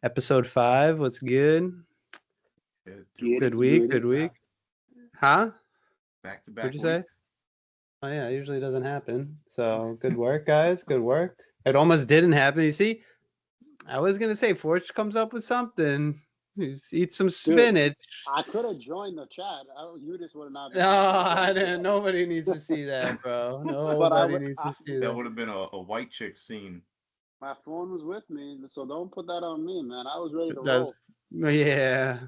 Episode 5. What's good? Good week. Good week. Huh? Back to back What'd you weeks. say? Oh yeah, it usually doesn't happen. So good work, guys. Good work. It almost didn't happen. You see, I was gonna say Forge comes up with something. Eat some Dude, spinach. I could have joined the chat. You just would have not been No, able to I join the didn't. chat. Nobody needs to see that, bro. But Nobody needs to see That that. would have been a white chick scene. my phone was with me, so don't put that on me, man. I was ready to That's roll. yeah.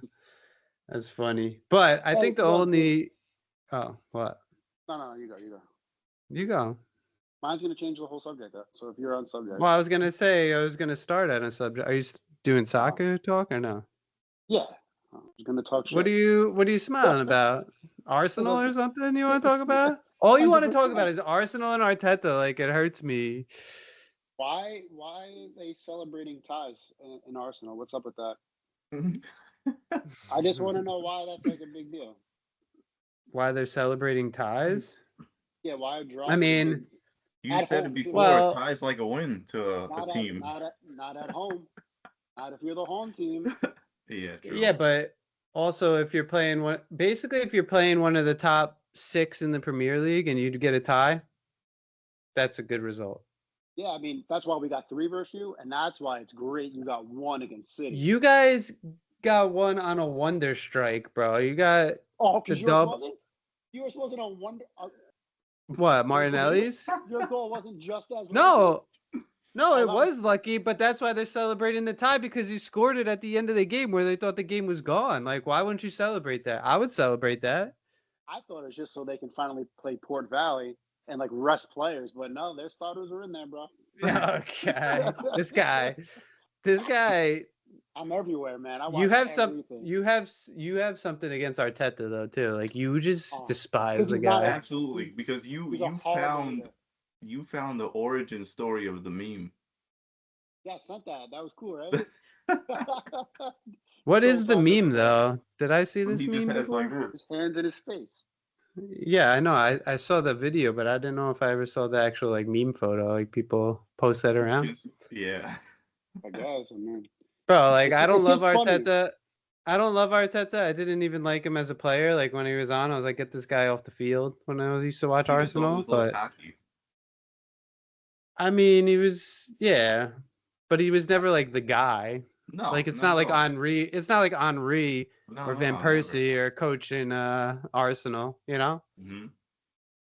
That's funny. But I Hey, think the look, dude. only what? No, you go. You go. Mine's gonna change the whole subject. So if you're on subject, Well, I was gonna say I was gonna start on a subject. Are you doing soccer talk or no? yeah, I was gonna talk What shit. are you smiling about? Arsenal or something you want to talk about? All you want to talk about 100%. is Arsenal and Arteta. Like it hurts me. Why are they celebrating ties in Arsenal? What's up with that? I just want to know why that's like a big deal. Why they're celebrating ties? Yeah, why I draws are mean, big You at said it home too. before. well, Ties like a win to a Not team. at home. Not if you're the home team. Yeah, true. yeah, but also if you're playing if you're playing one of the top 6 in the Premier League and you get a tie, that's a good result. Yeah, I mean that's why we got 3 versus you, and that's why it's great you got 1 against City. You guys got one on a wonder strike, bro. You got the because yours dub. wasn't. Yours wasn't a wonder. What, Martinelli's? Your goal wasn't just as lucky? No, it was lucky, but that's why they're celebrating the tie because he scored it at the end of the game where they thought the game was gone. Like, why wouldn't you celebrate that? I would celebrate that. I thought it was just so they can finally play Port Valley and like rest players, but no, their starters were in there, bro. Okay, this guy. I'm everywhere, man. I watch You have everything. you have something against Arteta though too. Like you just despise the he's not guy. Absolutely, because he's you a horrible leader. you found the origin story of the meme. Yeah, I sent that. That was cool, right? What So is the meme though? Did I see this He just meme has before? like his hands in his face. Yeah, I know. I saw the video, but I didn't know if I ever saw the actual like meme photo. Like people post that around. yeah. I guess. I mean, Bro, like I don't it's love just funny. Arteta. I don't love Arteta. I didn't even like him as a player. Like when he was on, I was like, get this guy off the field when I used to watch He just Arsenal. always loves But hockey. I mean, he was but he was never like the guy. No, Like it's not not at like all. Henri. It's not like Henri No, or Van never. Persie or coaching Arsenal. You know. Mm-hmm.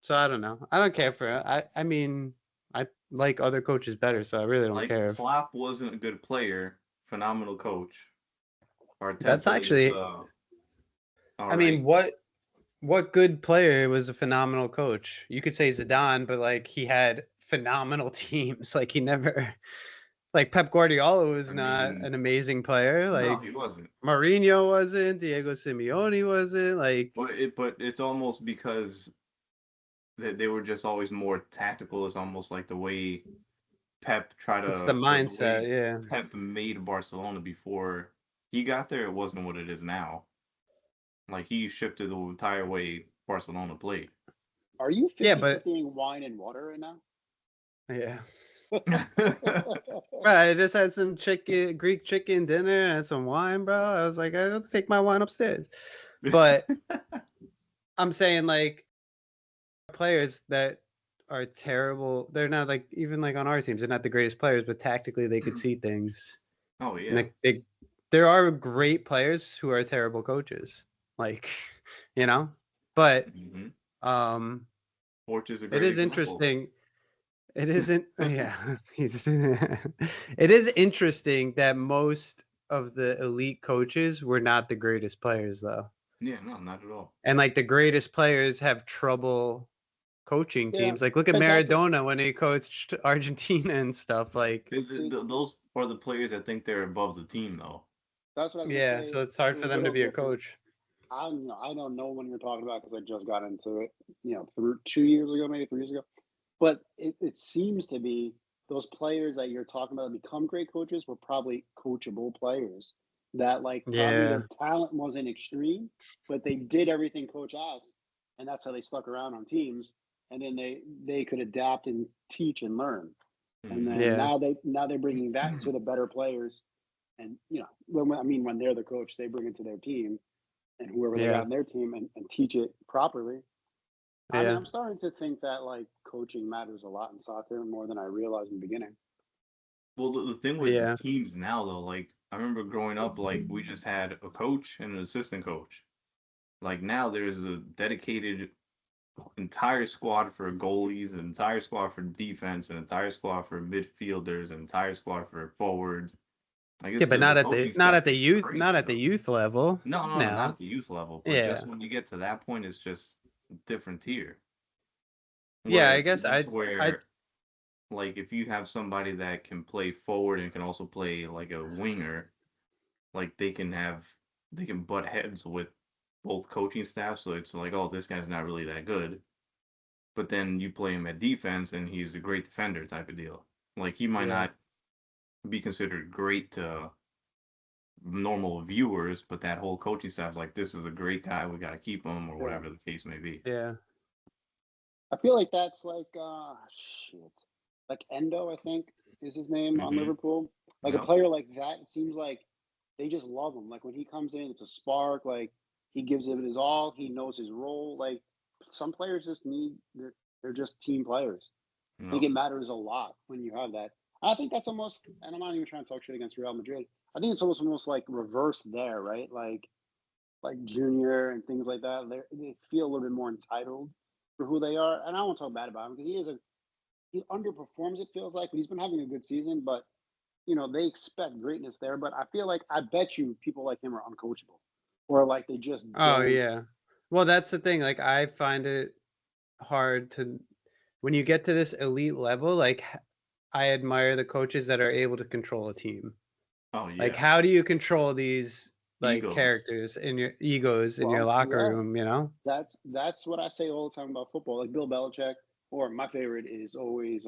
So I don't know. I don't care for it. I mean, I like other coaches better, so I really don't Like care. Klopp wasn't a good player, phenomenal coach. Arteta That's actually. is, I mean, what good player was a phenomenal coach? You could say Zidane, but like he had phenomenal teams. Like he never. Like Pep Guardiola was not an amazing player. Like no, he wasn't. Mourinho wasn't. Diego Simeone wasn't. Like. But it's almost because they were just always more tactical. It's almost like the way Pep tried to. It's the mindset, yeah. Pep made Barcelona before he got there. It wasn't what it is now. Like he shifted the entire way Barcelona played. Are you 50 Yeah, but wine and water right now? yeah. Right, I just had some Greek chicken dinner and some wine, bro. I was like, I have to take my wine upstairs. But I'm saying like players that are terrible. They're not like even like on our teams. They're not the greatest players, but tactically they could see things. Oh yeah. There are great players who are terrible coaches. Like, you know, but Porch is a it great is example. interesting. It isn't. Yeah, it is interesting that most of the elite coaches were not the greatest players, though. Yeah, no, not at all. And like the greatest players have trouble coaching teams. Like look at Maradona when he coached Argentina and stuff. Like those are the players that think they're above the team, though. That's what I was yeah. say. So it's hard for them to be a coach. I don't know when you're talking about because I just got into it. 2 years ago, maybe 3 years ago. But it seems to be those players that you're talking about that become great coaches were probably coachable players that like probably their talent wasn't extreme, but they did everything coach asked, and that's how they stuck around on teams. And then they could adapt and teach and learn. And then now they're bringing that to the better players and when they're the coach, they bring it to their team and whoever they got Yeah. on their team and teach it properly. I mean, Yeah. I'm starting to think that like coaching matters a lot in soccer more than I realized in the beginning. Well, the thing with Yeah. teams now, though, like, I remember growing up, like, we just had a coach and an assistant coach. Like, now there's a dedicated entire squad for goalies, an entire squad for defense, an entire squad for midfielders, an entire squad for forwards. I guess Yeah, but the coaching staff is not crazy, at the though. youth level. No, not No. at the youth level, but Yeah. just when you get to that point, it's just a different tier. Yeah, Where I guess that's I where, like, if you have somebody that can play forward and can also play like a winger, like they can butt heads with both coaching staff. So it's like, oh, this guy's not really that good. But then you play him at defense and he's a great defender type of deal. Like he might yeah. not be considered great to normal viewers, but that whole coaching staff's like, this is a great guy, we gotta keep him, or Yeah. whatever the case may be. Yeah. I feel like that's like shit. Like Endo, I think is his name on Mm-hmm. Liverpool. Like a Yep. player like that, it seems like they just love him. Like when he comes in, it's a spark. Like he gives it his all. He knows his role. Like some players just they're just team players. I think Yep. it matters a lot when you have that. I think that's almost, and I'm not even trying to talk shit against Real Madrid. I think it's almost like reverse there, right? Like Junior and things like that. They feel a little bit more entitled for who they are. And I won't talk bad about him because he underperforms. It feels like, but he's been having a good season. But they expect greatness there. But I feel like I bet you people like him are uncoachable, or like they just Oh don't. yeah. Well, that's the thing. Like I find it hard to when you get to this elite level, like I admire the coaches that are able to control a team. Oh Like yeah. how do you control these like Egos. characters in your egos in your Well, locker yeah, room, you know? that's what I say all the time about football. Like Bill Belichick, or my favorite is always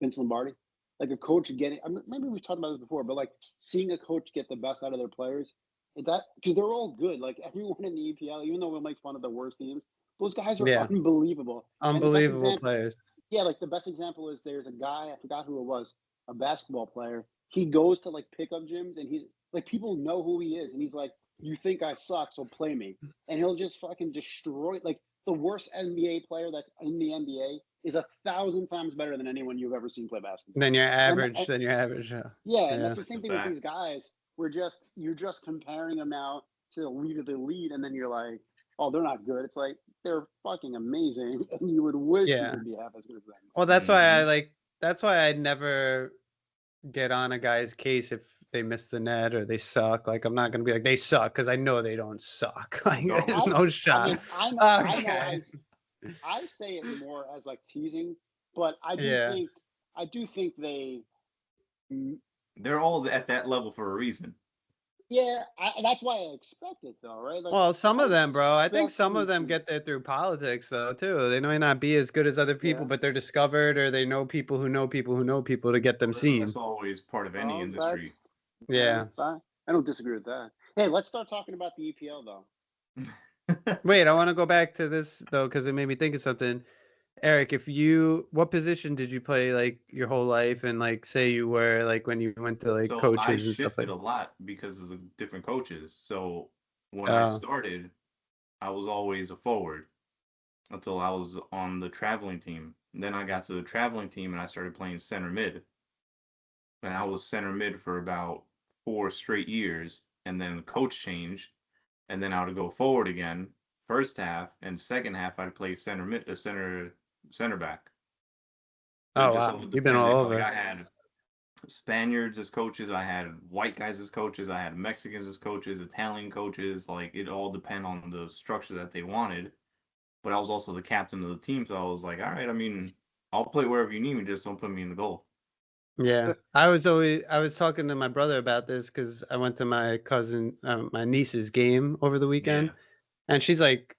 Vince Lombardi. Like a coach getting, I mean, maybe we've talked about this before, but like seeing a coach get the best out of their players, because they're all good. Like everyone in the EPL, even though we'll make fun of the worst teams, those guys are Yeah. unbelievable. And the best Unbelievable example, players. yeah, like the best example is there's a guy, I forgot who it was, a basketball player. He goes to like pickup gyms and he's like, people know who he is, and he's like, you think I suck, so play me. And he'll just fucking destroy. Like the worst NBA player that's in the NBA is 1,000 times better than anyone you've ever seen play basketball. Then you're And, average. and Then you're average. Yeah. yeah, and Yeah. that's the That's a same thing with these fact. guys. You're just comparing them now to the lead of the lead, and then you're like, oh, they're not good. It's like they're fucking amazing, and you would wish you Yeah. could be half as good as them. Well, Mm-hmm. that's why I never get on a guy's case if they miss the net or they suck. Like I'm not gonna be like they suck because I know they don't suck. Like No, there's I, no I shot. mean, Okay. I say it more as like teasing, but Yeah. I do think they, they're all at that level for a reason. yeah, that's why I expect it though, right? Like Well, some I of them, bro. I think expect some you of them to, get there through politics, though, too. They may not be as good as other people, yeah. but they're discovered, or they know people who know people who know people to get them That's seen. always part of any Well, industry. Yeah. I don't disagree with that. Hey, let's start talking about the EPL though. Wait, I want to go back to this though, because it made me think of something. Eric, what position did you play like your whole life, and like say you were like when you went to like So I coaches and stuff shifted like? a lot because of the different coaches. So when I Oh, started, I was always a forward until I was on the traveling team. Then I got to the traveling team and I started playing center mid. And I was center mid for about 4 straight years. And then the coach changed, and then I would go forward again. First half and second half, I'd play center mid, center back. So it oh just wow, all you've been all depended. Like over. I had Spaniards as coaches, I had white guys as coaches, I had Mexicans as coaches, Italian coaches. Like it all depend on the structure that they wanted. But I was also the captain of the team, so I was like, all right, I mean, I'll play wherever you need me, just don't put me in the goal. Yeah, I was talking to my brother about this because I went to my niece's game over the weekend, Yeah, and she's like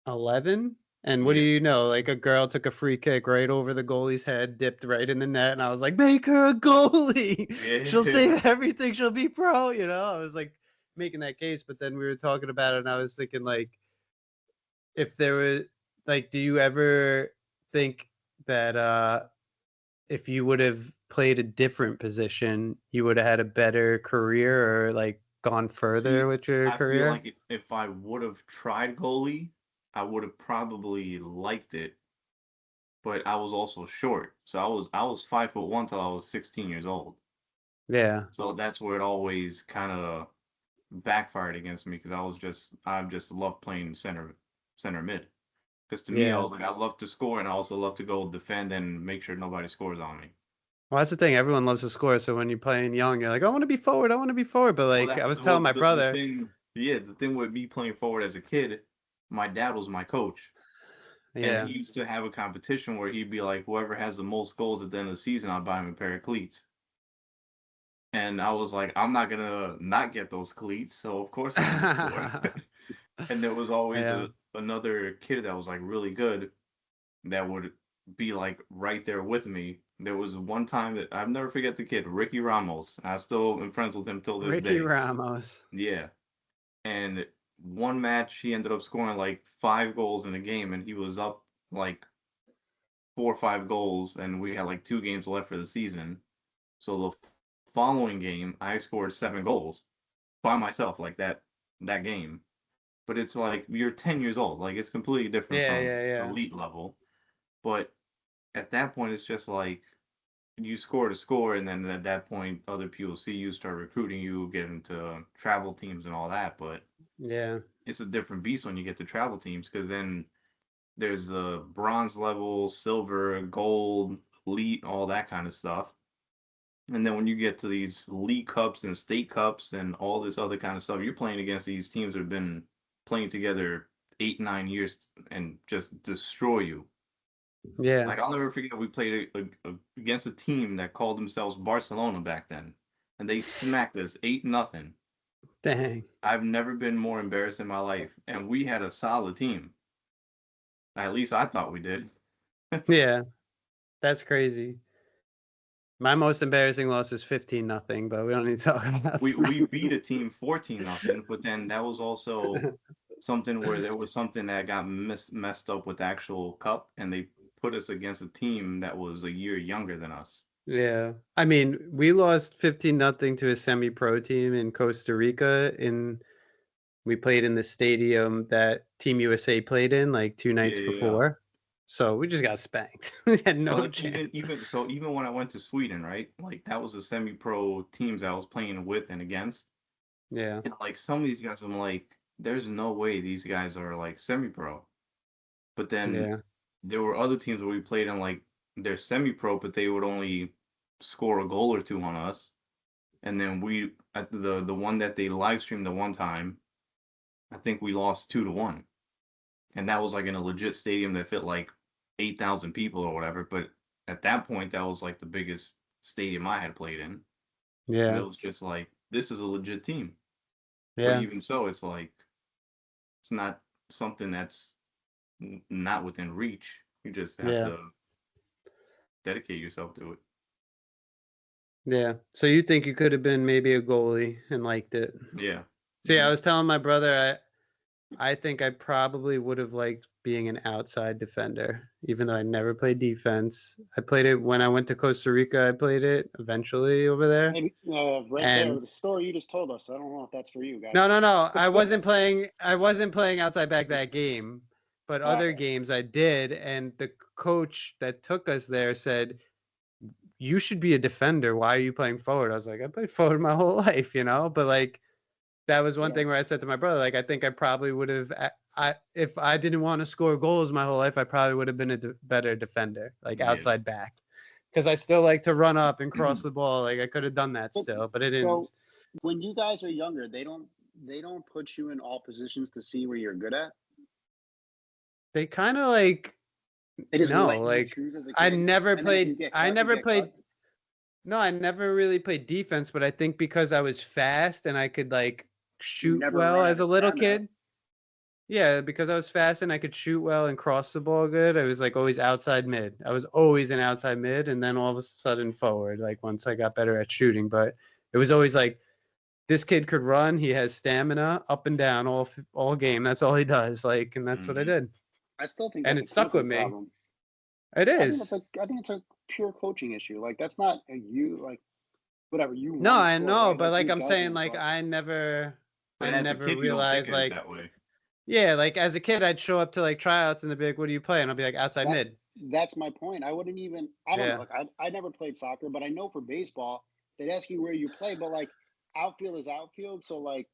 11. And what do yeah. you know? Like a girl took a free kick right over the goalie's head, dipped right in the net, and I was like, "Make her a goalie. She'll Yeah. save everything. She'll be pro." You know, I was like making that case, but then we were talking about it, and I was thinking like, if there was like, do you ever think that if you would have played a different position, you would have had a better career or like gone further See, with your I feel career? like if I would have tried goalie, I would have probably liked it, but I was also short. So I was 5'1" till I was 16 years old. Yeah. So that's where it always kind of backfired against me because I just love playing center mid. Because to me, I Yeah. was like, I love to score and I also love to go defend and make sure nobody scores on me. Well, that's the thing. Everyone loves to score. So when you're playing young, you're like, I want to be forward. I want to be forward. But Well, like that's I was telling well my the brother, thing. Yeah, the thing with me playing forward as a kid, my dad was my coach, and yeah. he used to have a competition where he'd be like, whoever has the most goals at the end of the season, I'll buy him a pair of cleats. And I was like, I'm not gonna not get those cleats, so of course I'm gonna score. And there was always Yeah. another kid that was like really good that would be like right there with me. There was one time that I'll never forget the kid, Ricky Ramos. I still am friends with him till this Ricky day. Ramos. Yeah. And one match he ended up scoring like 5 goals in a game and he was up like 4 or 5 goals and we had like 2 games left for the season. So the following game I scored 7 goals by myself like that game. But it's like you're 10 years old. Like it's completely different Yeah, from yeah, yeah. elite level. But at that point it's just like you score to score and then at that point other people see you, start recruiting you, get into travel teams and all that. But Yeah. it's a different beast when you get to travel teams because then there's the bronze level, silver, gold, elite, all that kind of stuff. And then when you get to these league cups and state cups and all this other kind of stuff, you're playing against these teams that have been playing together 8, 9 years and just destroy you. Yeah. Like I'll never forget, we played against a team that called themselves Barcelona back then, and they smacked us 8-0. Dang. I've never been more embarrassed in my life, and we had a solid team. At least I thought we did. Yeah. That's crazy. My most embarrassing loss was 15-0, but we don't need to talk about We that. beat a team 14-0, but then that was also something where there was something that got messed up with the actual cup, and they put us against a team that was a year younger than us. Yeah. I mean, we lost 15-0 to a semi-pro team in Costa Rica we played in the stadium that Team USA played in like 2 nights Yeah. before. So we just got spanked. We had But no like chance. even when I went to Sweden, right? Like that was the semi-pro teams I was playing with and against. Yeah. And like some of these guys, I'm like, there's no way these guys are like semi-pro. But then Yeah. there were other teams where we played in like they're semi-pro, but they would only score a goal or two on us. And then we at the one that they live streamed the one time, I think we lost 2-1. And that was like in a legit stadium that fit like 8,000 people or whatever. But at that point, that was like the biggest stadium I had played in. And it Yeah. was just like, this is a legit team. But Yeah. even so, it's like, it's not something that's not within reach. You just have Yeah. to dedicate yourself to it. Yeah. So you think you could have been maybe a goalie and liked it? Yeah. See, I was telling my brother I think I probably would have liked being an outside defender, even though I never played defense. I played it when I went to Costa Rica. I played it eventually over there. Maybe right there, And the story you just told us. I don't know if that's for you guys. no. I wasn't playing. I wasn't playing outside back that game, but other Okay. games I did. And the coach that took us there said, "You should be a defender. Why are you playing forward?" I was like, "I played forward my whole life, you know." But like that was one Yeah. thing where I said to my brother, like, I think I probably would have, if I didn't want to score goals my whole life, I probably would have been a better defender, like Yeah. outside back, because I still like to run up and cross the ball. Like I could have done that But, still, but it didn't. so when you guys are younger, they don't put you in all positions to see where you're good at. They kind of like They just no, let you like choose as a I kid. never And then if you played. get I cut, you never get played. cut. No, I never really played defense, but I think because I was fast and I could like You shoot never well ran as out a of little stamina. kid. Yeah, because I was fast and I could shoot well and cross the ball good. I was like always outside mid. I was always an outside mid and then all of a sudden forward, like once I got better at shooting. But it was always like this kid could run. He has stamina up and down all game. That's all he does. Like, and that's what I Hmm. did. I still think And that's a it stuck with coaching me. problem. It I think is. it's a pure coaching issue. Like that's not whatever you No, want to I score, know, right? but Like like who I'm saying, doesn't? like But But as a kid, you don't think realized, of it like, that way. yeah, like as a kid, I'd show up to like tryouts and they'd be like, "What do you play?" And I'll be like, "Outside that mid." that's my point. I wouldn't even. I don't know. Yeah, Like I never played soccer, but I know for baseball they'd ask you where you play, but like outfield is outfield, so like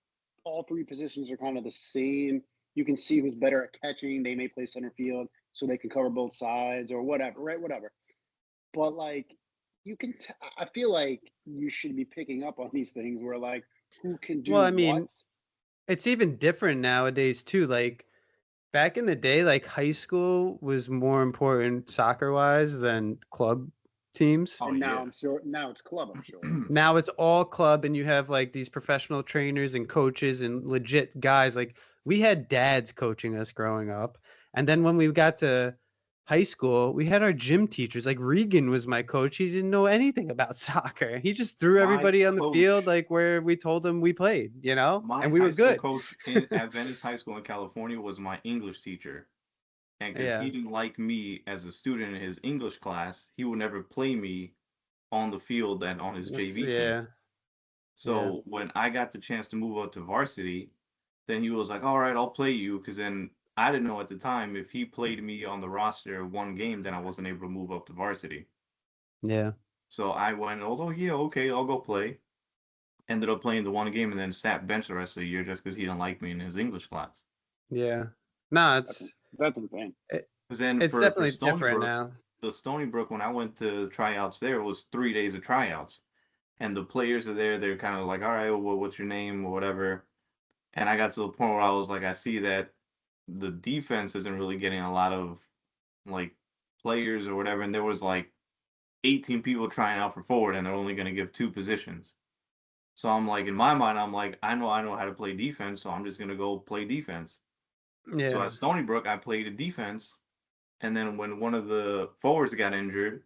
all three positions are kind of the same. You can see who's better at catching. They may play center field, so they can cover both sides or whatever, right? Whatever. But like you can, I feel like you should be picking up on these things where like who can well, do I what. mean, it's even different nowadays too. Like back in the day, like high school was more important soccer wise than club teams. Oh And now yeah. I'm sure now it's club. I'm sure. Now it's all club, and you have like these professional trainers and coaches and legit guys. Like we had dads coaching us growing up, and then when we got to high school, we had our gym teachers. Like Regan was my coach. He didn't know anything about soccer. He just threw My everybody on the field coach, like where we told him we played, my and we high were school good. coach at Venice High School in California was my English teacher. And because Yeah. he didn't like me as a student in his English class, he would never play me on the field and on his JV team. Yeah. Yeah. So when I got the chance to move up to varsity, then he was like, "All right, I'll play you." Because then I didn't know at the time if he played me on the roster one game, then I wasn't able to move up to varsity. Yeah. So I went, I was, "Oh yeah, okay, I'll go play." Ended up playing the one game and then sat bench the rest of the year just because he didn't like me in his English class. Yeah. No, That's that's insane. Because then it's for definitely Stony different Brook, now. the Stony Brook, when I went to tryouts there, it was 3 days of tryouts. And the players are there, they're kind of like, all right, well, what's your name or whatever. And I got to the point where I was like, I see that the defense isn't really getting a lot of like players or whatever. And there was like 18 people trying out for forward, and they're only going to give two positions. So I'm like, in my mind, I'm like, I know how to play defense, so I'm just going to go play defense. So Yeah. at Stony Brook, I played a defense. And then when one of the forwards got injured,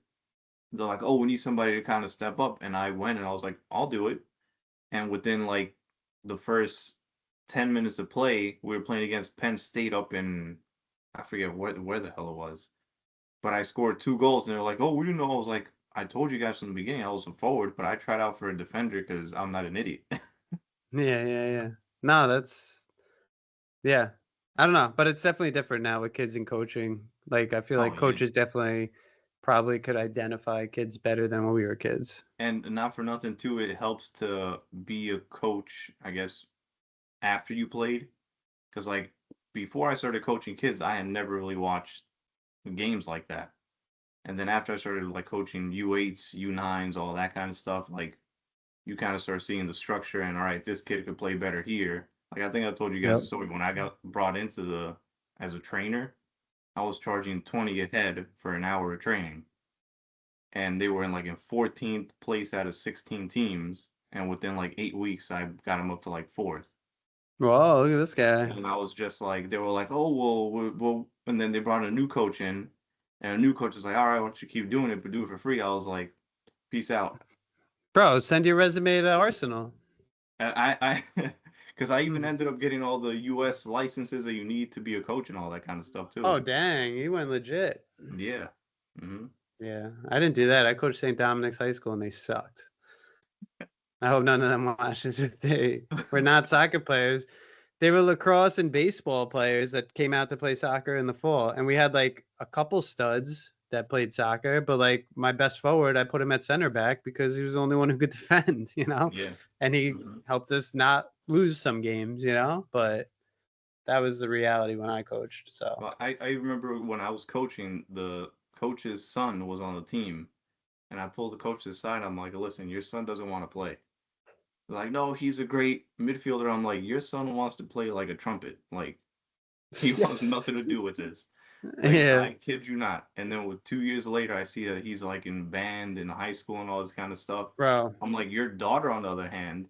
they're like, "Oh, we need somebody to kind of step up." And I went and I was like, "I'll do it." And within like the first 10 minutes of play, we were playing against Penn State up in I forget where the hell it was. But I scored 2 goals and they were like, "Oh, we didn't know." I was like, "I told you guys from the beginning I was a forward, but I tried out for a defender because I'm not an idiot." Yeah. Yeah. Yeah. No, yeah. I don't know, but it's definitely different now with kids and coaching. Like I feel Oh like yeah. coaches definitely probably could identify kids better than when we were kids. And not for nothing too, it helps to be a coach, I guess, after you played. Because like before I started coaching kids, I had never really watched games like that. And then after I started like coaching U8s, U9s, all that kind of stuff, like you kind of start seeing the structure and all right, this kid could play better here. Like I think I told you guys a Yep. story when I got brought into the as a trainer, I was charging 20 a head for an hour of training. And they were in 14th place out of 16 teams. And within like 8 weeks, I got them up to like fourth. Whoa, look at this guy. And I was just like, they were like, "Oh, well," and then they brought a new coach in, and a new coach is like, "All right, why don't you keep doing it, but do it for free?" I was like, "Peace out." Bro, send your resume to Arsenal. And because I even Hmm. ended up getting all the U.S. licenses that you need to be a coach and all that kind of stuff Oh, too. dang. You went legit. Yeah. Hmm. Yeah. I didn't do that. I coached St. Dominic's High School and they sucked. I hope none of them watch this if they were not soccer players. They were lacrosse and baseball players that came out to play soccer in the fall. And we had like a couple studs that played soccer, but like my best forward, I put him at center back because he was the only one who could defend. Yeah. And he Hmm. helped us not lose some games. But that was the reality when I coached. So, Well, I remember when I was coaching, the coach's son was on the team, and I pulled the coach aside. I'm like, "Listen, your son doesn't want to play." They're like, "No, he's a great midfielder." I'm like, "Your son wants to play like a trumpet. Like he wants nothing to do with this." Like yeah, I kid you not. And then with 2 years later, I see that he's like in band in high school and all this kind of stuff. bro. I'm like, your daughter, on the other hand,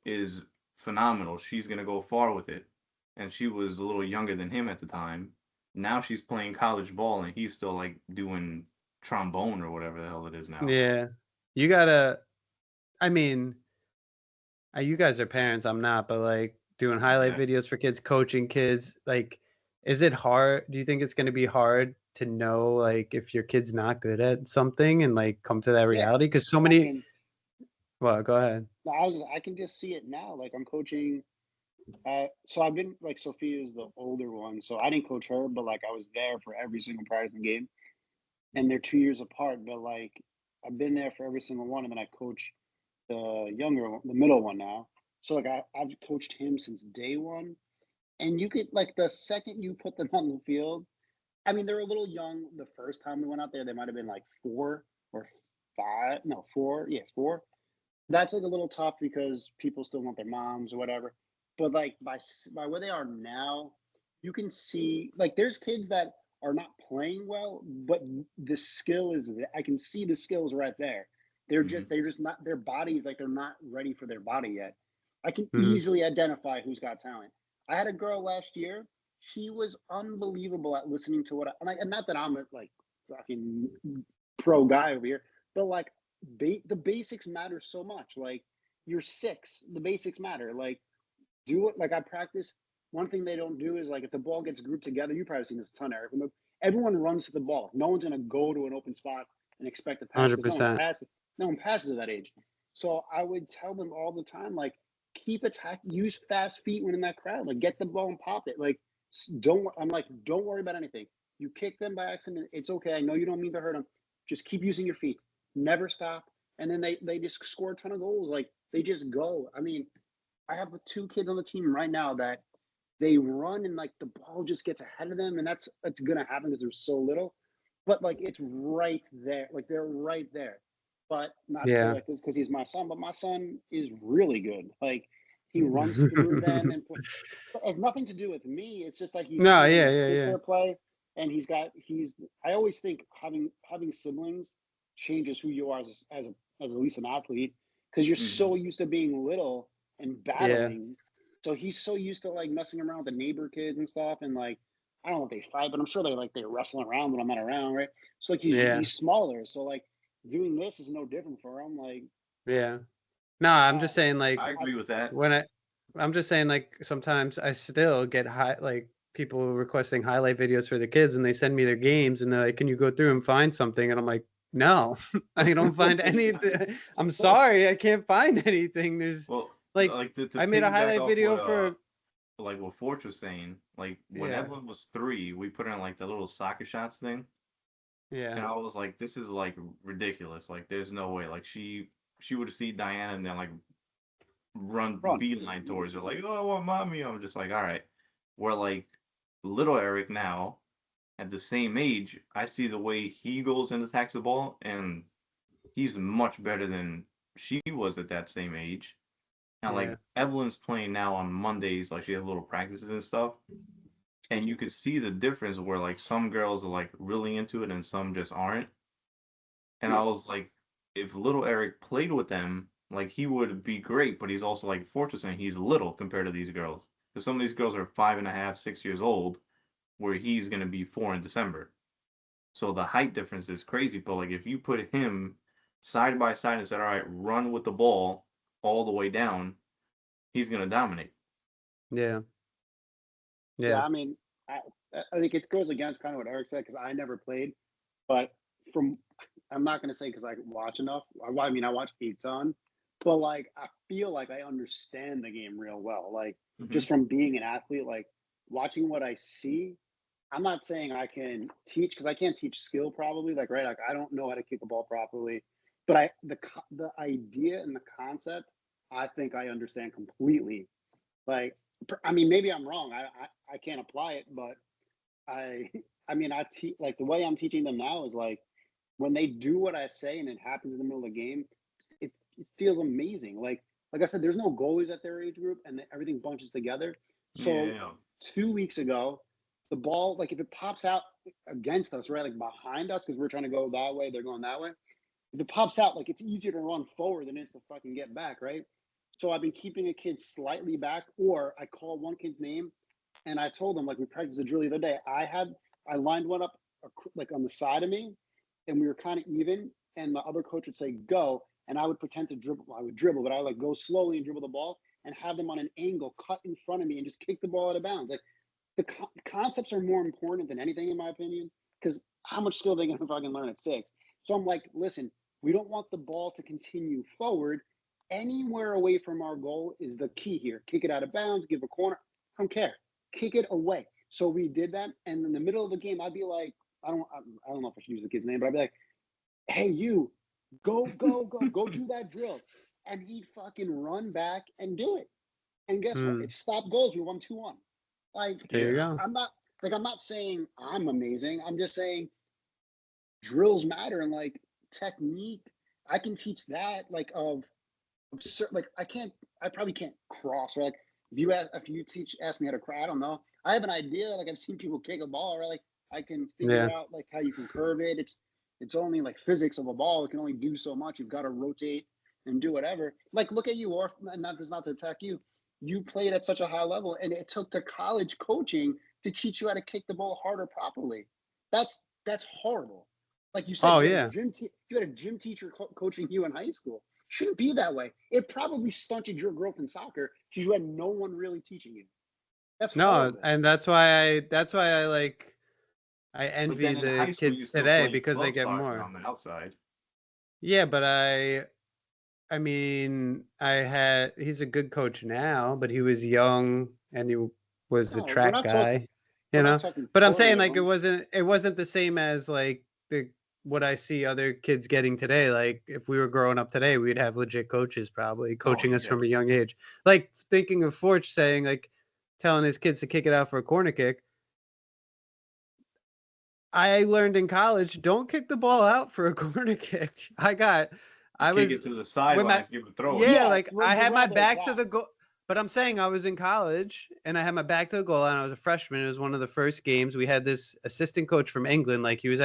is phenomenal. She's gonna go far with it. And she was a little younger than him at the time. Now she's playing college ball and he's still like doing trombone or whatever the hell it is now. Yeah. You gotta, I mean, you guys are parents. I'm not, but like doing highlight Yeah. videos for kids, coaching kids, like, is it hard? Do you think it's going to be hard to know like if your kid's not good at something and like come to that Yeah. reality? Because so I many. mean, Well, go ahead. I can just see it now. Like I'm coaching. So I've been like Sophia's the older one, so I didn't coach her, but like I was there for every single practicing game, and they're 2 years apart. But like I've been there for every single one, and then I coach the younger one, the middle one now. So like I've coached him since day one, and you could like the second you put them on the field. I mean, they're a little young. The first time we went out there, they might have been like 4 or 5. No, 4. Yeah, 4. That's like a little tough because people still want their moms or whatever. But like by where they are now, you can see like there's kids that are not playing well, but the skill is I can see the skills right there. They're just not their bodies like they're not ready for their body yet. I can Mhm. easily identify who's got talent. I had a girl last year. She was unbelievable at listening to what and not that I'm a like fucking pro guy over here, but like the basics matter so much. Like you're 6, the basics matter. Like do it. Like I practice. One thing they don't do is like if the ball gets grouped together, you've probably seen this a ton, Eric. Everyone runs to the ball. No one's gonna go to an open spot and expect to pass because 100%. no one passes at that age. So I would tell them all the time, like keep attack, use fast feet when in that crowd. Like get the ball and pop it. Like don't worry about anything. You kick them by accident, it's okay. I know you don't mean to hurt them. Just keep using your feet. Never stop. And then they just score a ton of goals. Like they just go. I mean, I have 2 kids on the team right now that they run and like the ball just gets ahead of them, and that's gonna happen because they're so little. But like it's right there, like they're right there. But not to say Yeah. like this because he's my son, but my son is really good. Like he runs through them and but it has nothing to do with me. It's just like he No, sees yeah, his yeah, yeah. sister play, and he's. I always think having siblings changes who you are as at least an athlete because you're Mm-hmm. so used to being little and Yeah. battling. So he's so used to like messing around with the neighbor kids and stuff, and like I don't know if they fight, but I'm sure they wrestle around when I'm not around, right? So like Yeah. he's smaller, so like doing this is no different for him. Like Yeah. No, I'm uh, just saying like I agree with that. when I'm just saying like sometimes I still get like people requesting highlight videos for the kids and they send me their games and they're like, "Can you go through and find something?" And I'm like, "No, I don't find anything. I'm sorry, I can't find anything." There's Well, like like to I made a piggyback highlight off video for what Forge was saying, like when yeah, Evelyn was 3, we put her in like the little soccer shots thing, yeah, and I was like, this is like ridiculous. Like there's no way. Like she would see Diana and then like run run. beeline towards her, like, oh, I want mommy. I'm just like, all right. Where like little Eric now, at the same age, I see the way he goes and attacks the ball, and he's much better than she was at that same age. And yeah, like Evelyn's playing now on Mondays, like she has little practices and stuff. And you could see the difference where like some girls are like really into it and some just aren't. And Yeah. I was like, if little Eric played with them, like he would be great, but he's also like fortunate he's little compared to these girls. Because some of these girls are 5.5, 6 years old, where he's gonna be 4 in December. So the height difference is crazy. But like if you put him side by side and said, all right, run with the ball all the way down, he's gonna dominate. yeah, Yeah, yeah, I mean, I I think it goes against kind of what Eric said because I never played, but from I'm not gonna say because I watch enough. I mean, I watch a ton, but like I feel like I understand the game real well. Like Hmm. just from being an athlete, like watching what I see. I'm not saying I can teach because I can't teach skill probably. Like right, like I don't know how to kick a ball properly, but the idea and the concept, I think I understand completely. Like, I mean, maybe I'm wrong. I can't apply it, but I I mean, I teach like the way I'm teaching them now is like when they do what I say and it happens in the middle of the game, it feels amazing. Like I said, there's no goalies at their age group, and everything bunches together. So Yeah. 2 weeks ago, the ball like if it pops out against us, right, like behind us because we're trying to go that way, they're going that way. If it pops out, like it's easier to run forward than it is to fucking get back, right? So I've been keeping a kid slightly back, or I call one kid's name, and I told them like we practiced a drill the other day. I lined one up like on the side of me, and we were kind of even. And the other coach would say go, and I would pretend to dribble. I would dribble, but I would like go slowly and dribble the ball, and have them on an angle, cut in front of me, and just kick the ball out of bounds. Like the concepts are more important than anything, in my opinion. because how much skill are they going to fucking learn at 6? So I'm like, listen, we don't want the ball to continue forward. Anywhere away from our goal is the key here. Kick it out of bounds, give a corner. I don't care. Kick it away. So we did that, and in the middle of the game, I'd be like, I don't know if I should use the kid's name, but I'd be like, hey, you, go do that drill. And he'd fucking run back and do it. And guess what? It stopped goals. We won 2-1. Like, there you go. I'm not saying I'm amazing. I'm just saying drills matter, and like technique. I can teach that, like like I probably can't cross, or like if you ask me how to cross, I don't know. I have an idea. Like I've seen people kick a ball, or like I can figure out like how you can curve it. It's only like physics of a ball. It can only do so much. You've got to rotate and do whatever. Like look at you, or not to attack you. You played at such a high level, and it took to college coaching to teach you how to kick the ball harder properly. That's horrible. Like you said, you had a gym teacher coaching you in high school. Shouldn't be that way. It probably stunted your growth in soccer because you had no one really teaching you. That's horrible. And that's why I envy the kids today because they get more on the outside. Yeah, but I mean, he's a good coach now, but he was young and he was a track guy, you know. But I'm saying like it wasn't the same as like what I see other kids getting today. Like if we were growing up today, we'd have legit coaches probably coaching us from a young age. Like thinking of Forge saying like telling his kids to kick it out for a corner kick. I learned in college, don't kick the ball out for a corner kick. Kick it to the sidelines, give a throw. Yeah, like I had my back to the goal. But I'm saying I was in college and I had my back to the goal and I was a freshman. It was one of the first games. We had this assistant coach from England. Like he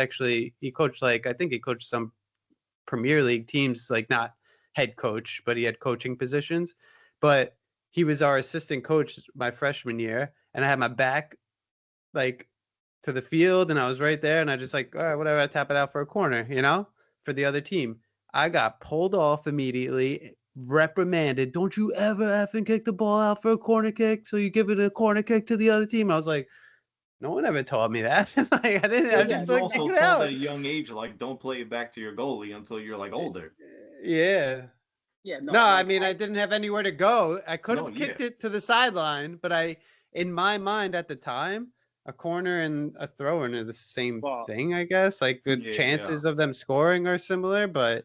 coached I think he coached some Premier League teams, like not head coach, but he had coaching positions. But he was our assistant coach my freshman year. And I had my back like to the field and I was right there and I just like, all right, whatever, I tap it out for a corner, you know, for the other team. I got pulled off immediately, reprimanded. Don't you ever effing kick the ball out for a corner kick, so you give it a corner kick to the other team. I was like, no one ever taught me that. Like, I didn't. I just like also told at a young age, like, don't play it back to your goalie until you're like older. Yeah. Yeah. No, I mean, I didn't have anywhere to go. I could have kicked it to the sideline, but in my mind at the time, a corner and a throw in are the same thing, I guess. Like the chances of them scoring are similar, but.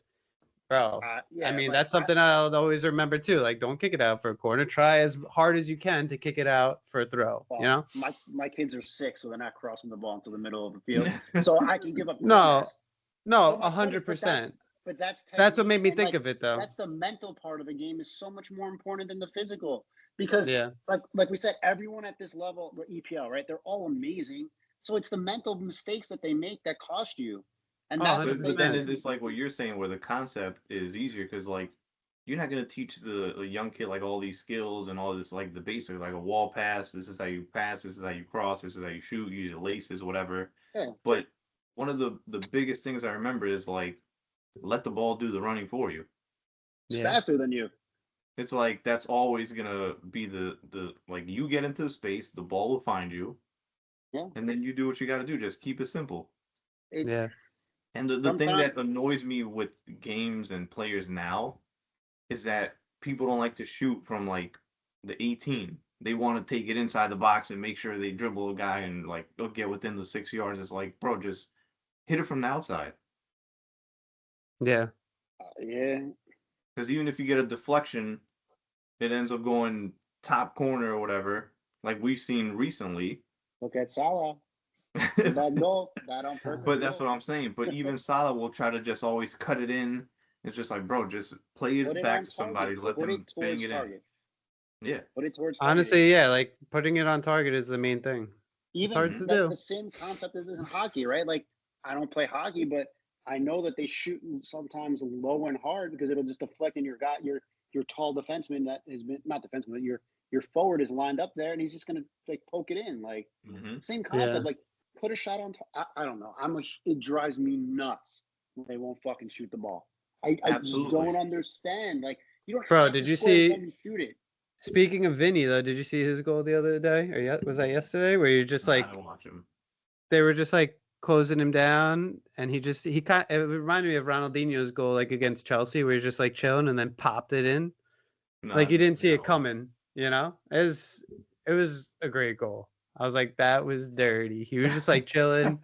Bro, I mean, that's something I'll always remember too. Like, don't kick it out for a corner. Try as hard as you can to kick it out for a throw. You know, my kids are 6, so they're not crossing the ball into the middle of the field, so I can give up. No, 100%. But that's what made me think of it, though. That's the mental part of the game is so much more important than the physical because, like we said, everyone at this level, EPL, right? They're all amazing. So it's the mental mistakes that they make that cost you. And that's but then it's like what you're saying, where the concept is easier because like you're not gonna teach the young kid like all these skills and all this like the basics, like a wall pass. This is how you pass. This is how you cross. This is how you shoot. Use your laces, whatever. Yeah. But one of the biggest things I remember is like let the ball do the running for you. It's faster than you. It's like that's always gonna be the like you get into the space, the ball will find you. Yeah. And then you do what you got to do. Just keep it simple. And the thing that annoys me with games and players now is that people don't like to shoot from like the 18. They want to take it inside the box and make sure they dribble a guy and like get within the 6 yards. It's like, bro, just hit it from the outside. Yeah. Because even if you get a deflection, it ends up going top corner or whatever, like we've seen recently. Look at Salah. That goal, that on purpose. But that's what I'm saying. But even Salah will try to just always cut it in. It's just like, bro, just play it back to somebody. Let them bang it in. Yeah. Put it towards target. Honestly, like putting it on target is the main thing. Even it's hard to do. The same concept as in hockey, right? Like I don't play hockey, but I know that they shoot sometimes low and hard because it'll just deflect in your tall defenseman that has been not defenseman, but your forward is lined up there and he's just gonna like poke it in. Like same concept, like put a shot on I don't know. It drives me nuts when they won't fucking shoot the ball. I just don't understand. Like you don't have did to you score see and shoot it. Speaking of Vinny though, did you see his goal the other day? Or was that yesterday? Where you're just like I don't watch him. They were just like closing him down, and it reminded me of Ronaldinho's goal like against Chelsea, where he's just like chilling and then popped it in. Like you didn't see it coming, you know? It was a great goal. I was like, that was dirty. He was just like chilling,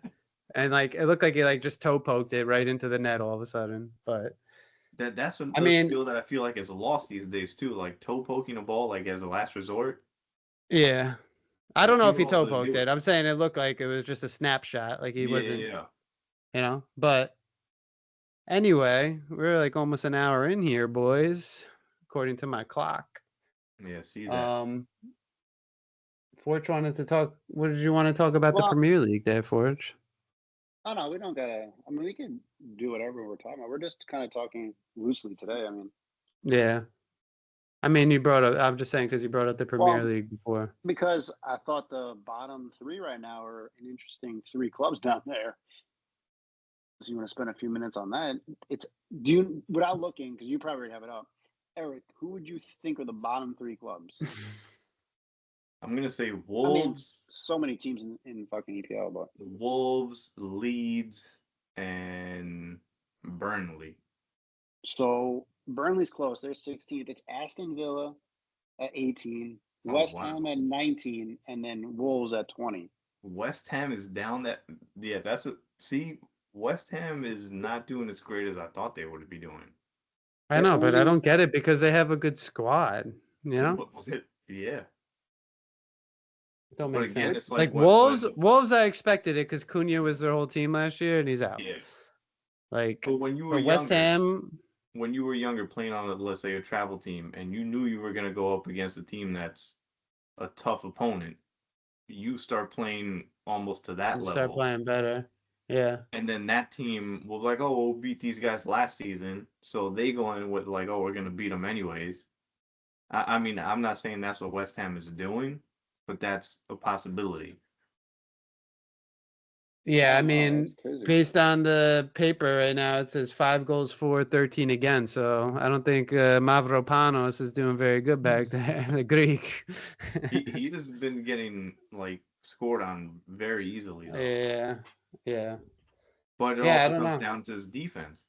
and like it looked like he like just toe poked it right into the net all of a sudden. But That's a I mean, skill that I feel like is lost these days too, like toe poking a ball like as a last resort. yeah. I don't Like know you if he know how toe to poked do it. it. I'm saying it looked like it was just a snapshot. Like he Yeah, wasn't, yeah, you know. But anyway, we're like almost an hour in here, boys, according to my clock. yeah. See that. Forge wanted to talk. What did you want to talk about the Well, Premier League there, Forge? oh no, we don't gotta. I mean, we can do whatever we're talking about. We're just kind of talking loosely today. I mean, Yeah. I mean, you brought up. I'm just saying because you brought up the Premier well, League before. because I thought the bottom three right now are an interesting three clubs down there. So you want to spend a few minutes on that? It's do you without looking because you probably already have it up. Eric, who would you think are the bottom three clubs? I'm gonna say I mean, Wolves, so many teams in fucking EPL, but Wolves, Leeds, and Burnley. so Burnley's close. They're 16th. It's Aston Villa at 18, Oh West wow. Ham at 19, and then Wolves at 20. West Ham is down that. Yeah, that's a. See, West Ham is not doing as great as I thought they would be doing. I They're know, but I only don't get it because they have a good squad. You know, Yeah, don't but make again, sense. it's like Like what Wolves, when Wolves, I expected it because Cunha was their whole team last year and he's out. yeah. Like, But when you were but West younger, Ham, playing on let's say a travel team, and you knew you were gonna go up against a team that's a tough opponent, you start playing almost to that you start level. playing better. Yeah. And then that team will be like, oh, we'll beat these guys last season. So they go in with like, oh, we're gonna beat them anyways. I mean, I'm not saying that's what West Ham is doing, but that's a possibility. Yeah, I I don't know. That's mean, crazy. based on the paper right now, it says 5 goals for, 13 against. So I don't think Mavropanos is doing very good back there, the Greek. He has been getting like scored on very easily though. Yeah, yeah, But it yeah. I also don't comes know. down to his defense.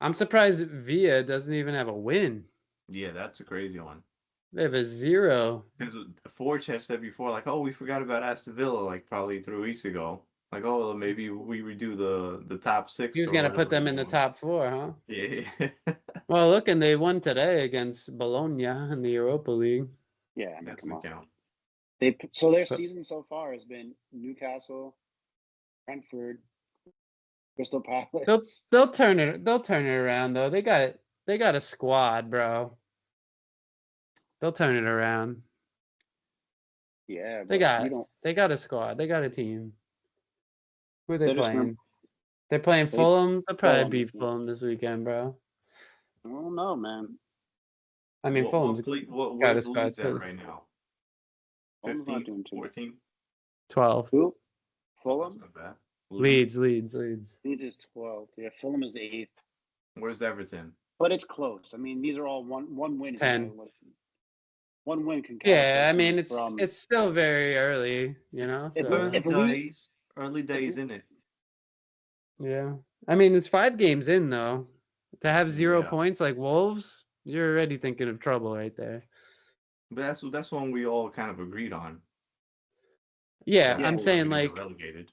I'm surprised Villa doesn't even have a win. Yeah, that's a crazy one. They have a 0. Because Forge had said before, like, oh, we forgot about Aston Villa, like probably 3 weeks ago. Like, oh, maybe we redo the top He six was or gonna put whatever we're them in the doing. top 4, huh? Yeah, Well, look, and they won today against Bologna in the Europa League. Yeah, I mean, that come doesn't on. count. So their But season so far has been Newcastle, Brentford, Crystal Palace. they'll turn it around though. They got a squad, bro. They'll turn it around. Yeah, They but you got don't. they got a squad. They got a team. Who are they They're just gonna playing? They're playing they Fulham. They'll probably Fulham this beat week. Fulham this weekend, bro. I don't know, man. I mean, Fulham's got a Where's squad Leeds at too. right now? Fulham's not 15th, doing too much. 14th? 12th. Who? Oh, that's Fulham. not bad. Leeds. Leeds is 12th. Yeah, Fulham is 8th. Where's Everton? But it's close. I mean, these are all one win is gonna 10. one win can Yeah, I catapult you mean from it's still very early, you know. So if we Early if days in it. yeah, I mean it's 5 games in though. To have 0 Yeah, points like Wolves, you're already thinking of trouble right there. but that's one we all kind of agreed on. Yeah, That I'm yeah Wolves were saying gonna get like relegated.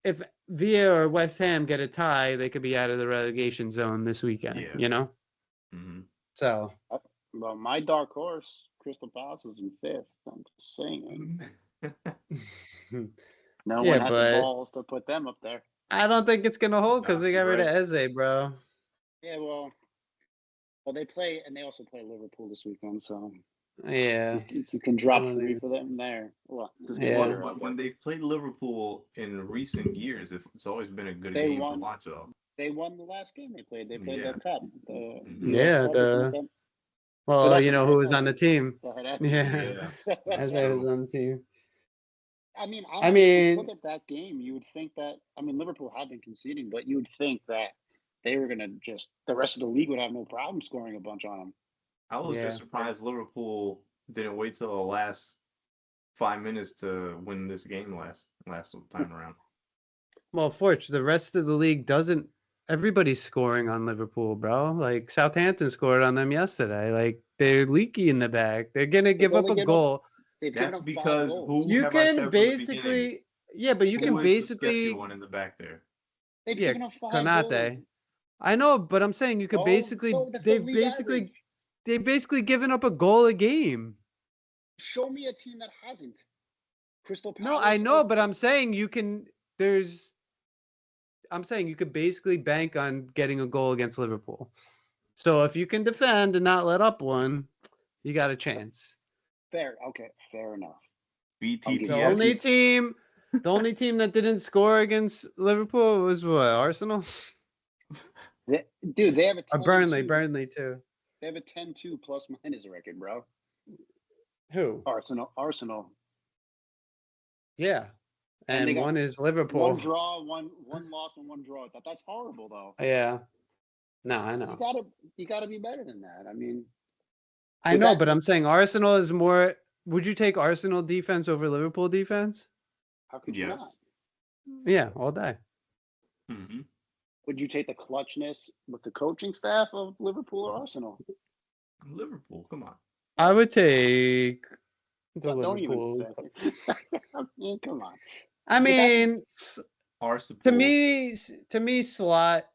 if Villa or West Ham get a tie, they could be out of the relegation zone this weekend, Yeah. you know? Hmm. So, well, my dark horse, Crystal Palace is in 5th. I'm just saying. No yeah, one had the but balls to put them up there. I don't think it's going to hold because No, they got you're rid of right. Eze, bro. Yeah, well, they play and they also play Liverpool this weekend, so Yeah. you can I drop don't 3 even, for them there. Well, just get yeah. water out. When they've played Liverpool in recent years, it's always been a good They game to won. watch, though. They won the last game they played. They played Yeah. the cup, the Hmm. US Yeah, Cup or something like that. But well, that's you when know who was on Eze the team. Yeah. Yeah, that's Eze was true. on the team. I mean, I honestly, if you look mean, at that game, you would think that. I mean, Liverpool had been conceding, but you would think that they were gonna just the rest of the league would have no problem scoring a bunch on them. I was just yeah. surprised Liverpool didn't wait till the last 5 minutes to win this game last time around. Well, Forge, the rest of the league doesn't. Everybody's scoring on Liverpool, bro. Like Southampton scored on them yesterday. Like they're leaky in the back. They're gonna They've give up only a given up. goal. They've given That's up 5 because goals. who You have I can said from the beginning? basically, yeah, but you Who can is the sketchy basically, one in the back there? They've yeah, given up 5 goals. Konate. I know, but I'm saying you could Oh, basically, so that's the league average. they've basically given up a goal a game. Show me a team that hasn't. Crystal Palace. No, I know, but I'm saying you can. I'm saying you could basically bank on getting a goal against Liverpool. So if you can defend and not let up one, you got a chance. Fair. Okay, fair enough. BTTS. The only team that didn't score against Liverpool was what, Arsenal? Dude, they have a 10 Burnley too. They have a 10-2 plus minus record, bro. Who? Arsenal. Yeah. And they And got one is Liverpool. One draw, one loss, and one draw. That's horrible, though. Yeah. No, I know. You gotta be better than that. I mean, I know, but I'm saying Arsenal is more. Would you take Arsenal defense over Liverpool defense? How could you not? Yeah, all day. Mm-hmm. Would you take the clutchness with the coaching staff of Liverpool or Arsenal? Liverpool, come on. I would take the Don't Liverpool. even say it. I mean, come on. I mean, to me, Slot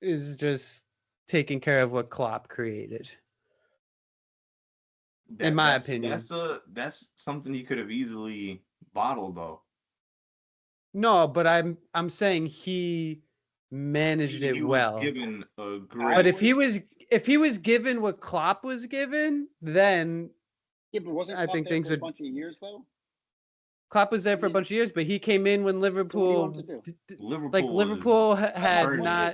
is just taking care of what Klopp created. In my opinion, that's something he could have easily bottled, though. No, but I'm saying he managed it well. Was given a great. But if he was given what Klopp was given, then yeah, but wasn't Klopp I think there things for a would. Bunch of years though. Klopp was there for a bunch of years, but he came in when Liverpool had not.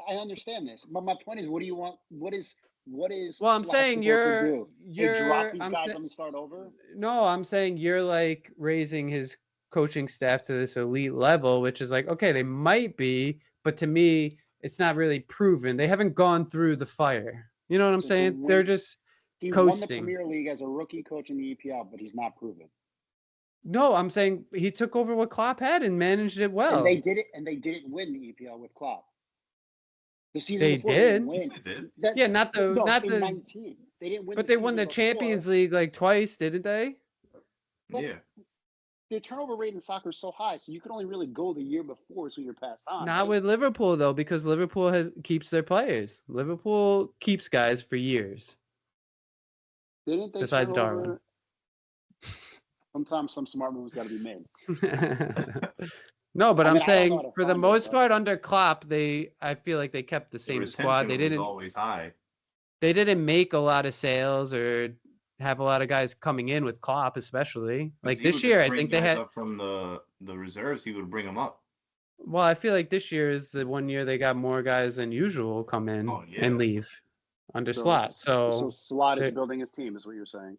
I understand this, but my point is, what do you want? What is? Well, I'm saying you're drop these guys. Let me start over. No, I'm saying you're like raising his coaching staff to this elite level, which is like, okay, they might be, but to me, it's not really proven. They haven't gone through the fire. You know what I'm saying? They're just he coasting. Won the Premier League as a rookie coach in the EPL, but he's not proven. No, I'm saying he took over what Klopp had and managed it well. And they did it, and they didn't win the EPL with Klopp. The season they before did. They didn't win. They did. Not the 19. They didn't win. But they won the Champions League like twice, didn't they? But their turnover rate in soccer is so high, so you can only really go the year before, so you're passed on. Not with Liverpool though, because Liverpool keeps their players. Liverpool keeps guys for years. Didn't they? Besides Darwin. Sometimes some smart moves got to be made. No, but I'm saying for the most part under Klopp, I feel like they kept the same squad. They didn't was always high. They didn't make a lot of sales or have a lot of guys coming in with Klopp, especially. Like this year, I think they had up from the reserves. He would bring them up. Well, I feel like this year is the one year they got more guys than usual come in and leave under Slot. So Slot is building his team, is what you're saying.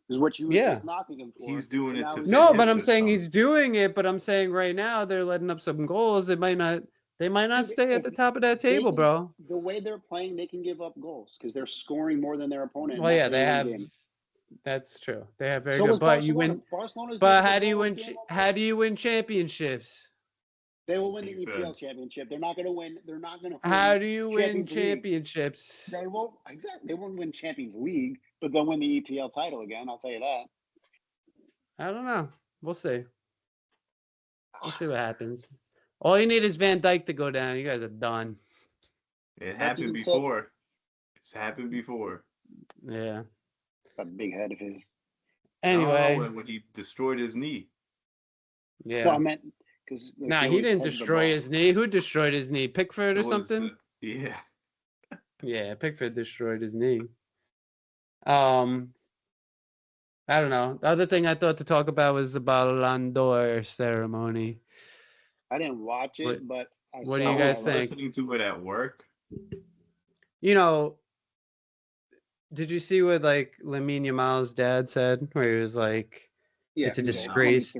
Is what you were just knocking him for. He's doing it to No, but I'm saying he's doing it, but I'm saying right now they're letting up some goals. They might not stay at the top of that table, bro. The way they're playing, they can give up goals because they're scoring more than their opponent. Well, yeah, they have. Games. That's true. They have very good, but you win. But how do you win? How do you win championships? They will win the EPL championship. They're not going to win. They're not going to. How do you win championships? They won't. Exactly. They won't win Champions League, but they'll win the EPL title again. I'll tell you that. I don't know. We'll see. We'll see what happens. All you need is Van Dijk to go down. You guys are done. It happened before. It's happened before. Yeah. That big head of his. Anyway. When he destroyed his knee. Yeah. No, I meant because. Nah, he didn't destroy his knee. Who destroyed his knee? Pickford or something? Yeah. Yeah, Pickford destroyed his knee. I don't know. The other thing I thought to talk about was the Ballon d'Or ceremony. I didn't watch it, but what do you guys think? Listening to it at work. You know, did you see what like Lamine Yamal's dad said? Where he was like, "It's a disgrace.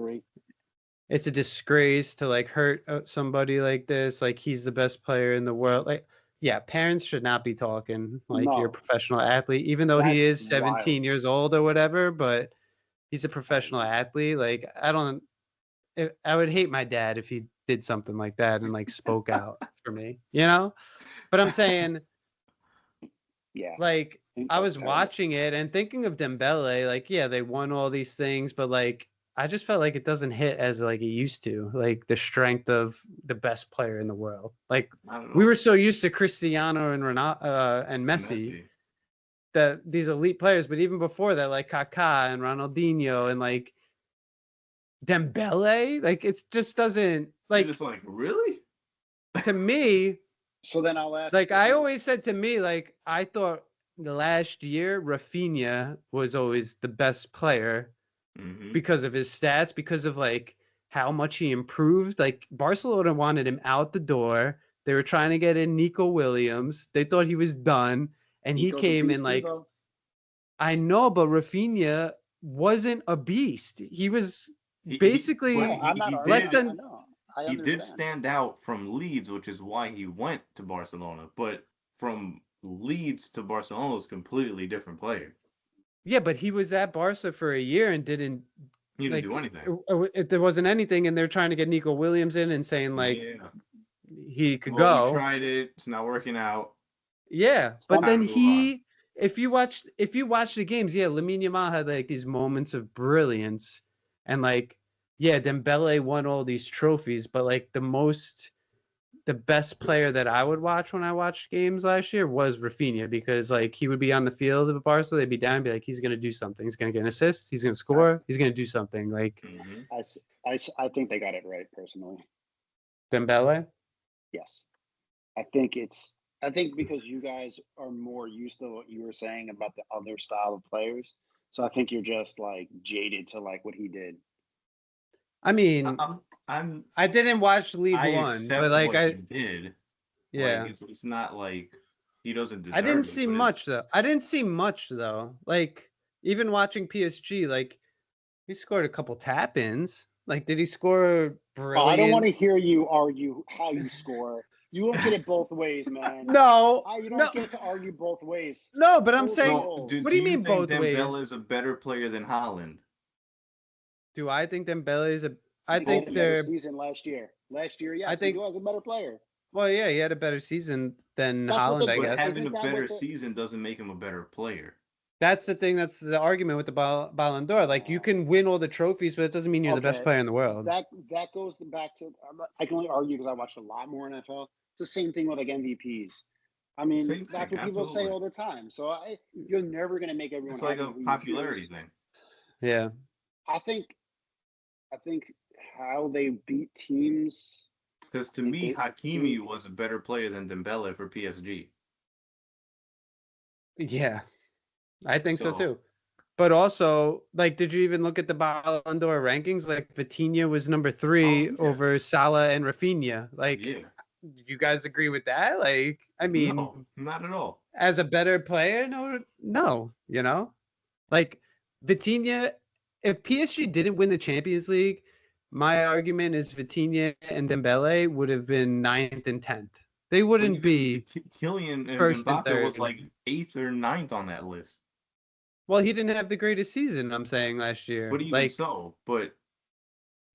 It's a disgrace to like hurt somebody like this. Like he's the best player in the world. Like, yeah, parents should not be talking like you're a professional athlete, even though he is 17 years old or whatever. But he's a professional athlete. Like I would hate my dad if he did something like that and like spoke out for me, you know? But I'm saying, Yeah. like, I was terrible. watching it and thinking of Dembele, like, yeah, they won all these things, but like, I just felt like it doesn't hit as like it used to, like the strength of the best player in the world. Like, I don't know. we were so used to Cristiano and and Messi, that these elite players, but even before that, like Kaká and Ronaldinho and like Dembele, like it just doesn't You're like just like, really? to me. So then I'll ask. Like I always said to me, like I thought the last year Rafinha was always the best player because of his stats, because of like how much he improved. Like Barcelona wanted him out the door. They were trying to get in Nico Williams. They thought he was done, and Nico's he came a and beast, like though. I know, but Rafinha wasn't a beast. He was basically I'm not less arguing. than. I know. I He understand. did stand out from Leeds, which is why he went to Barcelona. But from Leeds to Barcelona is a completely different player. Yeah, but he was at Barca for a year and didn't. He didn't Like, do anything. if there wasn't anything, and they're trying to get Nico Williams in and saying like he could Well, go. he tried it. It's not working out. Yeah, but then Time to move on. if you watch the games, yeah, Lamine Yamal had like these moments of brilliance, and like, yeah, Dembele won all these trophies, but like the best player that I would watch when I watched games last year was Rafinha, because like he would be on the field of Barca, they'd be down, be like, he's gonna do something, he's gonna get an assist, he's gonna score, he's gonna do something. Like I think they got it right personally. Dembele. Yes, I think because you guys are more used to what you were saying about the other style of players, so I think you're just like jaded to like what he did. I mean, I didn't watch League One, but like what he did. Yeah, like, it's not like he doesn't deserve I didn't it, see but much though. I didn't see much though. Like even watching PSG, like he scored a couple tap-ins. Like did he score brilliant? I don't want to hear you argue how you score. You don't get it both ways, man. No, you don't get to argue both ways. No, but I'm saying, what do you mean both ways? Dembele is a better player than Haaland? Do I think Dembele is a? I He think had a better they're. season last year. Last year, yes, I think he was a better player. Well, yeah, he had a better season than That's what Haaland, the- I But guess. having a Isn't that better what the- season doesn't make him a better player. That's the thing. That's the argument with the Ballon d'Or. Like you can win all the trophies, but it doesn't mean you're the best Okay. player in the world. That goes back to. I can only argue because I watched a lot more NFL. It's the same thing with like MVPs. I mean, Same that's thing, what people say absolutely. all the time. So you're never going to make everyone It's like happy a who you popularity choose. thing. Yeah. I think how they beat teams. Because to me, Hakimi was a better player than Dembele for PSG. Yeah, I think so too. But also, like, did you even look at the Ballon d'Or rankings? Like, Vitinha was number 3 over Salah and Rafinha. Like, you guys agree with that? Like, I mean, no, not at all. As a better player, no, you know, like Vitinha. If PSG didn't win the Champions League, my argument is Vitinha and Dembele would have been 9th and 10th. They wouldn't be. Kylian and first and Mbappe third. was like 8th or 9th on that list. Well, he didn't have the greatest season, I'm saying, last year. But even so, but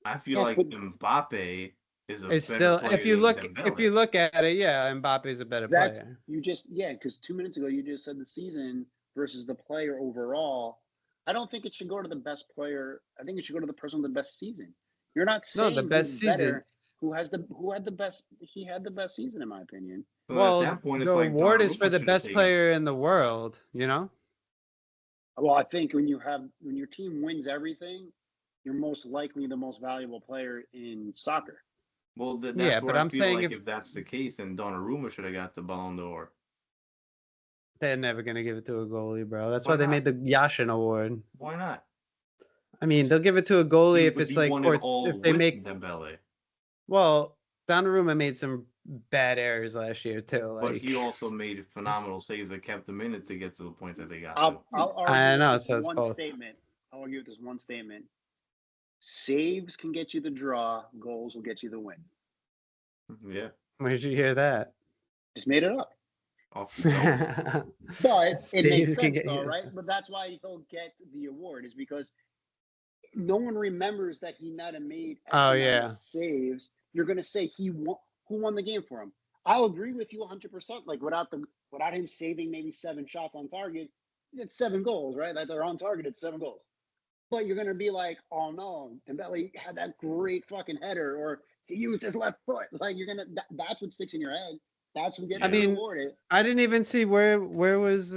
I feel like Mbappe is a better still, player if you than look, Dembele. if you look at it, yeah, Mbappe is a better player. Because 2 minutes ago you just said the season versus the player overall. I don't think it should go to the best player. I think it should go to the person with the best season. You're not saying the best season. Better, who had the best. He had the best season, in my opinion. So well, at that point, the award is for the best player in the world. You know. Well, I think when your team wins everything, you're most likely the most valuable player in soccer. Well, that's where I'm saying if that's the case, then Donnarumma should have got the Ballon d'Or. They're never gonna give it to a goalie, bro. That's why they made the Yashin Award. Why not? I mean, they'll give it to a goalie if it's like, or if they make Dembele. Well, Donnarumma made some bad errors last year too. But he also made phenomenal saves that kept them in it to get to the points that they got. I'll I know. So it's one both. statement. I'll argue with this one statement. Saves can get you the draw. Goals will get you the win. Yeah. Where did you hear that? Just made it up. Off the But it makes sense though, right? But that's why he'll get the award, is because no one remembers that he might have made saves you're going to say who won the game for him. I'll agree with you 100%. Like without him saving maybe 7 shots on target, it's 7 goals, right? Like they're on target, it's 7 goals. But you're going to be like, oh no, Dembele had that great fucking header, or he used his left foot. Like that's what sticks in your head. That's what gets rewarded. I didn't even see where was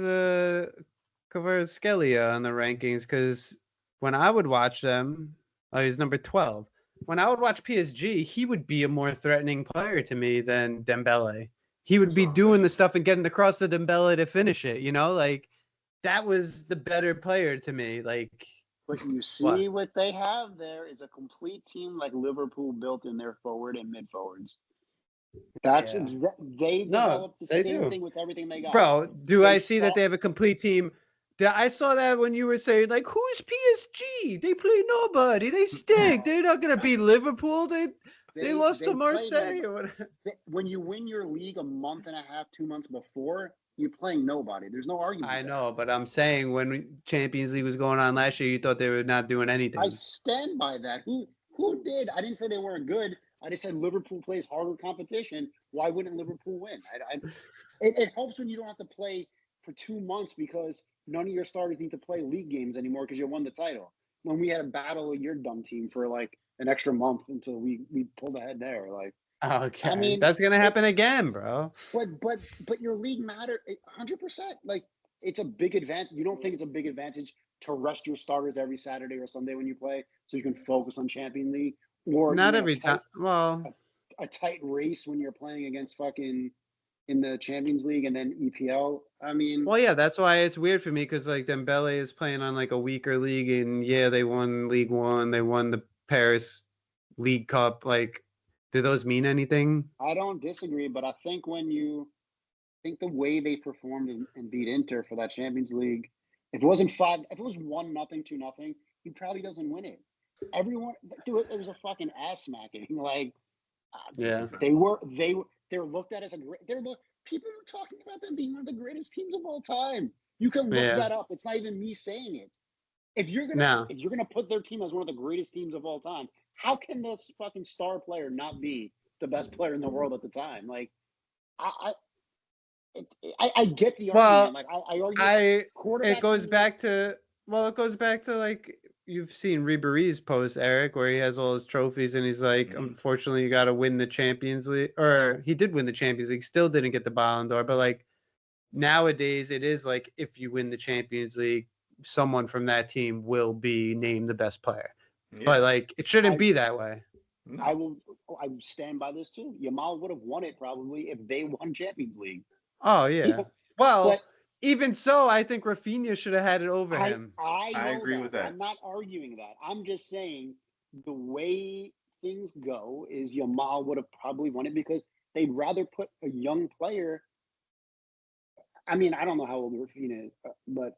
Kvaratskhelia on the rankings, because when I would watch them, he's number 12. When I would watch PSG, he would be a more threatening player to me than Dembele. He would be doing the stuff and getting across the Dembele to finish it. Like that was the better player to me. Like, but you see what they have there is a complete team like Liverpool built in their forward and mid forwards. That's they developed the same thing with everything they got. Bro, I see that they have a complete team? I saw that when you were saying, like, who's PSG? They play nobody. They stink. They're not gonna beat Liverpool. They lost to Marseille or whatever. When you win your league a month and a half, 2 months before, you're playing nobody. There's no argument. I know, but I'm saying when Champions League was going on last year, you thought they were not doing anything. I stand by that. Who did? I didn't say they weren't good. I just said Liverpool plays harder competition. Why wouldn't Liverpool win? It helps when you don't have to play for 2 months because none of your starters need to play league games anymore because you won the title. When we had a battle of your dumb team for like an extra month until we pulled ahead there, like. Okay, I mean that's gonna happen again, bro. But your league matter 100%. Like it's a big advantage. You don't think it's a big advantage to rest your starters every Saturday or Sunday when you play, so you can focus on Champions League, or not every time. Well, a tight race when you're playing against fucking in the Champions League and then EPL. I mean, well, yeah, that's why it's weird for me because like Dembele is playing on like a weaker league, and yeah, they won League One, they won the Paris League Cup. Like, do those mean anything? I don't disagree, but I think the way they performed and beat Inter for that Champions League, if it was 1-0, 2-0, he probably doesn't win it. Everyone, dude, it was a fucking ass smacking. Like, they were looked at as people were talking about them being one of the greatest teams of all time. You can look that up. It's not even me saying it. If you're gonna put their team as one of the greatest teams of all time, how can this fucking star player not be the best player in the world at the time? Like, I get the argument. Like I argue. It goes back to like you've seen Ribéry's post, Eric, where he has all his trophies and he's like, unfortunately, you got to win the Champions League, or he did win the Champions League, still didn't get the Ballon d'Or, but like nowadays it is like if you win the Champions League, someone from that team will be named the best player. Yeah. But like it shouldn't be that way. I stand by this too. Yamal would have won it probably if they won Champions League. Oh yeah. Well, even so, I think Rafinha should have had it over him. I agree with that. I'm not arguing that. I'm just saying the way things go is Yamal would have probably won it because they'd rather put a young player. I mean, I don't know how old Rafinha is, but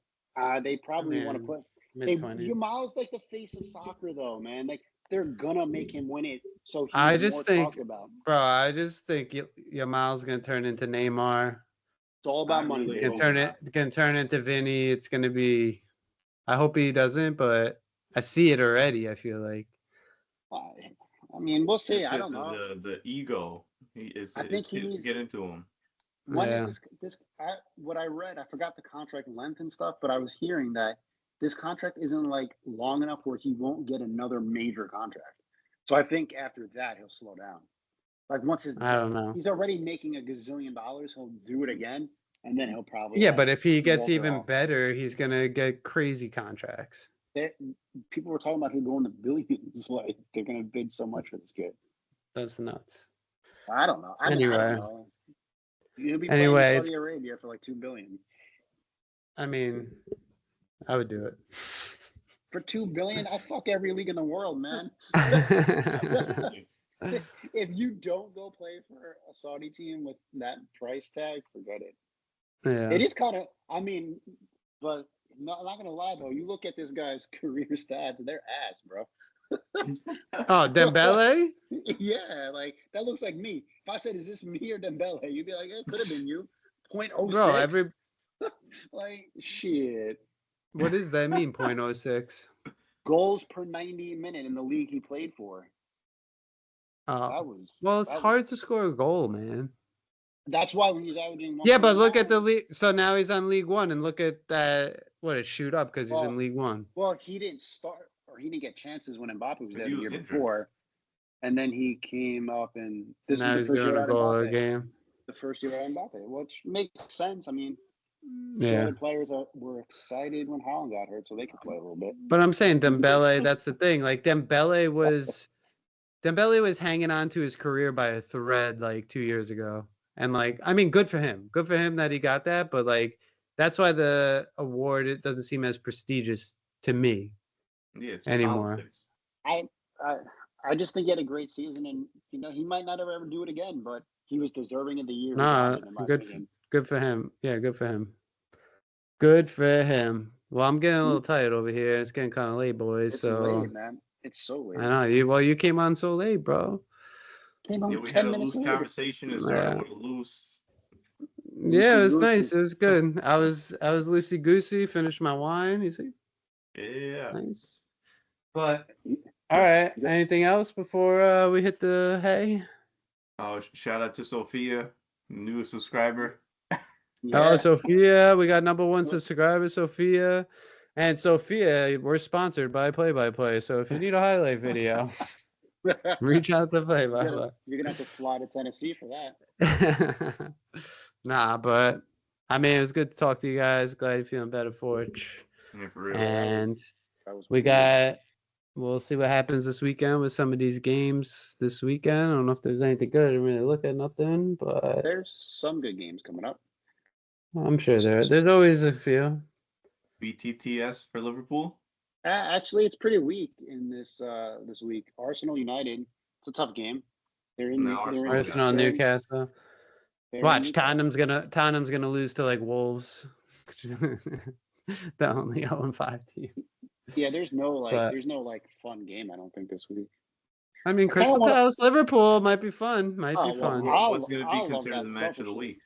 they probably want to put mid-20s. Yamal's like the face of soccer, though, man. Like they're gonna make him win it, so he's talked about. Bro, I just think Yamal's gonna turn into Neymar. It's all about money. Can turn into Vinny. It's gonna be. I hope he doesn't, but I see it already. I feel like. I mean, we'll see. I don't know. The ego. I think he needs to get into him. When is this? What I read, I forgot the contract length and stuff, but I was hearing that this contract isn't like long enough where he won't get another major contract. So I think after that he'll slow down. Like I don't know. He's already making $1 gazillion. He'll do it again, and then he'll probably. Yeah, but if he gets even better, he's gonna get crazy contracts. People were talking about him going to billions. Like they're gonna bid so much for this kid. That's nuts. I don't know. I don't know. He'll be playing in Saudi Arabia for like $2 billion. I mean, I would do it. For $2 billion, I fuck every league in the world, man. If you don't go play for a Saudi team with that price tag, forget it. Yeah. It is kind of, I mean, but I'm not gonna lie though. You look at this guy's career stats, they're ass, bro. Oh, Dembele? Yeah, like that looks like me. If I said, "Is this me or Dembele?" You'd be like, "It could have been you." 0.06. Bro, like shit. What does that mean? 0.06. Goals per 90 minute in the league he played for. That was Well, it's that was- hard to score a goal, man. That's why when he's averaging. Yeah, but look at the 1.9 league. So now he's on League One, and look at that. What, it shoot up because he's Well, in League One. Well, he didn't start, or he didn't get chances when Mbappe was 'Cause there he the was year injured. before, and then he came up, and this Now was he's the first doing year a at goal a Mbappe. game. The first year at Mbappe, which makes sense. I mean, sure, Yeah. other players were excited when Haaland got hurt, so they could play a little bit. But I'm saying Dembele, that's the thing. Like Dembele was hanging on to his career by a thread like 2 years ago. And like, I mean, good for him. Good for him that he got that. But like, that's why the award, it doesn't seem as prestigious to me Yeah, it's anymore. politics. I just think he had a great season, and he might not ever do it again, but he was deserving of the year. Nah, he got it, in my good opinion. good for him. Yeah, good for him. Good for him. Well, I'm getting a little tired over here. It's getting kind of late, boys. It's so late, man. It's so late. I know you came on so late, bro. Came on Yeah, we 10 had a minutes loose later. conversation and started with a loose. Yeah, it was Loosey-goosey. nice. It was good. I was loosey goosey. Finished my wine. You see, Yeah. nice. But all right. Anything else before we hit the hay? Oh, shout out to Sophia, new subscriber. Yeah. Oh, Sophia, we got #1 subscriber, Sophia. And Sophia, we're sponsored by Play by Play. So if you need a highlight video, reach out to Play by Play. You're gonna have to fly to Tennessee for that. Nah, but I mean, it was good to talk to you guys. Glad you're feeling better, Forge. Yeah, for real. And That was we pretty good. we'll see what happens this weekend with some of these games this weekend. I don't know if there's anything good. I didn't really look at nothing, but There's some good games coming up. I'm sure there's always a few. BTTS for Liverpool. Actually, it's pretty weak in this week. Arsenal United. It's a tough game. They're in. No, they're in Arsenal, they're in- Newcastle. they're in Watch, Newcastle. Tottenham's gonna lose to like Wolves. The only 0-5 team. Yeah, there's no But- fun game. I don't think this week. I mean, Crystal wanna- Palace, Liverpool might be fun. Might Oh, be well, fun. What's going to I'll be love considered that the match of the selfishly. week?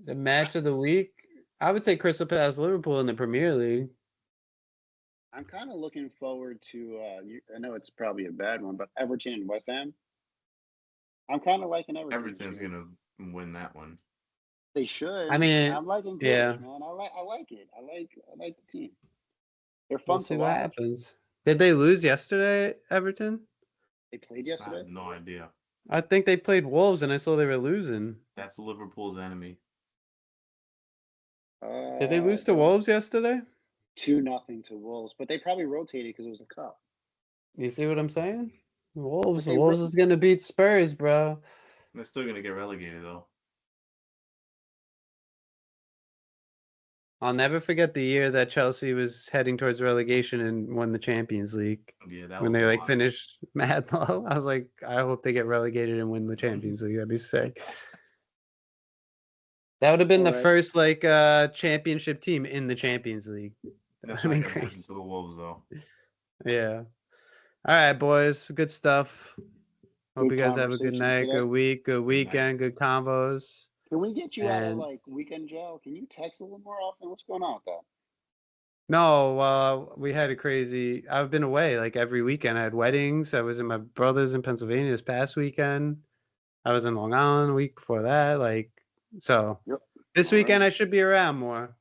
The match of the week, I would say Crystal Palace, Liverpool in the Premier League. I'm kind of looking forward to. I know it's probably a bad one, but Everton and West Ham. I'm kind of liking Everton. Everton's going to win that one. They should. I mean, I'm liking Grealish, yeah. man. I like it. I like the team. They're We'll fun see to what watch. happens. Did they lose yesterday, Everton? They played I yesterday. have no idea. I think they played Wolves, and I saw they were losing. That's Liverpool's enemy. Did they lose to Wolves yesterday? 2-0 to Wolves, but they probably rotated because it was a cup. You see what I'm saying? Wolves they is gonna beat Spurs, bro. They're still going to get relegated, though. I'll never forget the year that Chelsea was heading towards relegation and won the Champions League. Yeah, that When was they a like lot. finished mad low, I was like, I hope they get relegated and win the Champions League. That'd be sick. That would have been the Alright. first like championship team in the Champions League. That's That'd not be going to happen crazy. to the Wolves, though. Yeah. All right, boys. Good stuff. Hope Good you guys have a good conversation night, today. good week, good night. weekend, good convos. Can we get you out of And- like weekend jail? Can you text a little more often? What's going on with that? No, we had a crazy. I've been away like every weekend. I had weddings. I was in my brother's in Pennsylvania this past weekend. I was in Long Island a week before that. Like, so Yep. this All weekend right. I should be around more.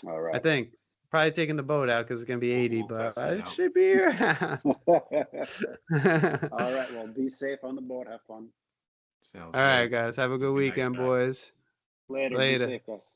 All I right. think probably taking the boat out because it's gonna be 80, We'll but test it I out. should be around. All right. Well, be safe on the boat. Have fun. Sounds All right, good. guys. Have a good Good night, weekend, guys. boys. Later. Later. Be safe, guys.